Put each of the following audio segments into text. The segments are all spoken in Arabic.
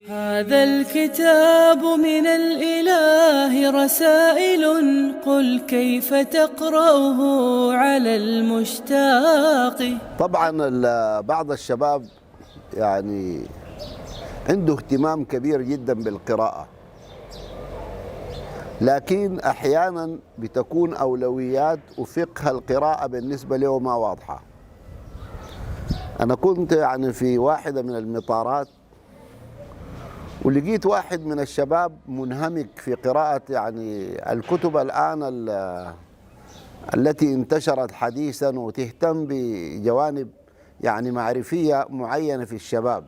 هذا الكتاب من الإله رسائل، قل كيف تقرأه على المشتاق. طبعا بعض الشباب يعني عنده اهتمام كبير جدا بالقراءة، لكن أحيانا بتكون أولويات وفقه القراءة بالنسبة له ما واضحة. أنا كنت يعني في واحدة من المطارات ولقيت واحد من الشباب منهمك في قراءة يعني الكتب الآن التي انتشرت حديثا وتهتم بجوانب يعني معرفية معينة في الشباب،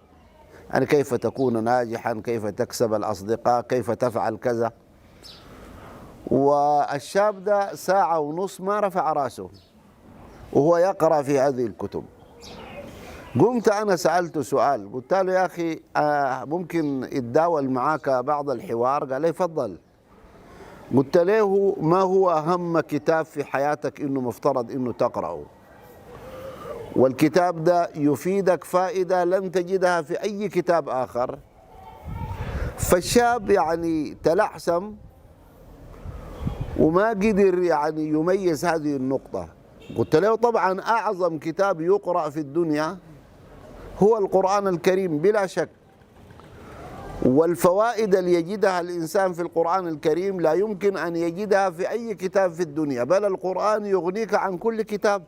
يعني كيف تكون ناجحا، كيف تكسب الأصدقاء، كيف تفعل كذا. والشاب ده ساعة ونص ما رفع راسه وهو يقرأ في هذه الكتب. قمت أنا سألته سؤال، قلت له يا أخي ممكن يتداول معاك بعض الحوار؟ قال لي فضل. قلت له ما هو أهم كتاب في حياتك إنه مفترض إنه تقرأه، والكتاب ده يفيدك فائدة لن تجدها في أي كتاب آخر؟ فالشاب يعني تلعثم وما قدر يعني يميز هذه النقطة. قلت له طبعا أعظم كتاب يقرأ في الدنيا هو القرآن الكريم بلا شك، والفوائد اللي يجدها الإنسان في القرآن الكريم لا يمكن أن يجدها في أي كتاب في الدنيا، بل القرآن يغنيك عن كل كتاب.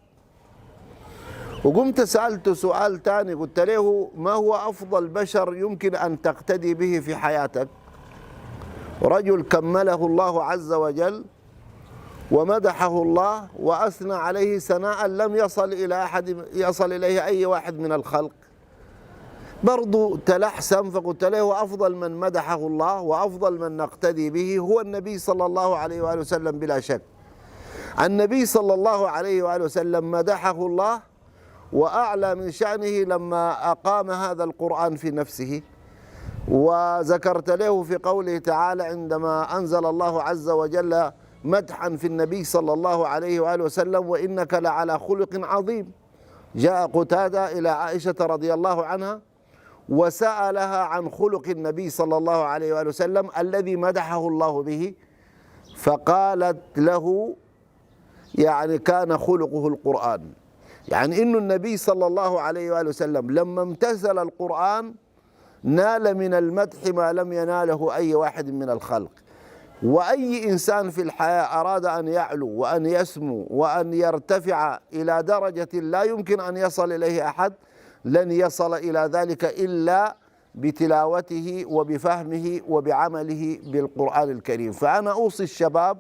وقمت سألته سؤال تاني، قلت له ما هو أفضل بشر يمكن أن تقتدي به في حياتك؟ رجل كمله الله عز وجل ومدحه الله وأثنى عليه ثناء لم يصل إليه أي واحد من الخلق. برضو تلحسن، فقلت له أفضل من مدحه الله وأفضل من نقتدي به هو النبي صلى الله عليه وآله وسلم بلا شك. النبي صلى الله عليه وآله وسلم مدحه الله وأعلى من شأنه لما أقام هذا القرآن في نفسه. وذكرت له في قوله تعالى عندما أنزل الله عز وجل مدحا في النبي صلى الله عليه وآله وسلم: وإنك لعلى خلق عظيم. جاء قتادة إلى عائشة رضي الله عنها وسألها عن خلق النبي صلى الله عليه وآله وسلم الذي مدحه الله به، فقالت له يعني كان خلقه القرآن، يعني إن النبي صلى الله عليه وآله وسلم لما امتثل القرآن نال من المدح ما لم يناله أي واحد من الخلق. وأي إنسان في الحياة أراد أن يعلو وأن يسمو وأن يرتفع إلى درجة لا يمكن أن يصل إليه أحد لن يصل إلى ذلك إلا بتلاوته وبفهمه وبعمله بالقرآن الكريم. فأنا أوصي الشباب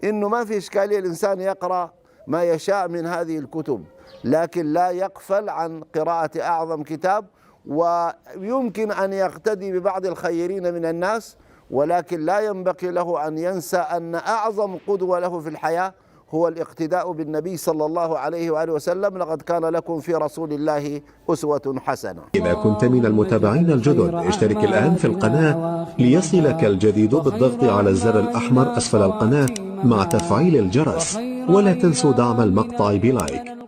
إنه ما في إشكالية الإنسان يقرأ ما يشاء من هذه الكتب، لكن لا يغفل عن قراءة أعظم كتاب، ويمكن أن يقتدي ببعض الخيرين من الناس، ولكن لا ينبغي له أن ينسى أن أعظم قدوة له في الحياة هو الاقتداء بالنبي صلى الله عليه وآله وسلم: لقد كان لكم في رسول الله أسوة حسنة. إذا كنت من المتابعين الجدد اشترك الآن في القناة ليصلك الجديد بالضغط على الزر الأحمر أسفل القناة مع تفعيل الجرس، ولا تنسوا دعم المقطع بلايك.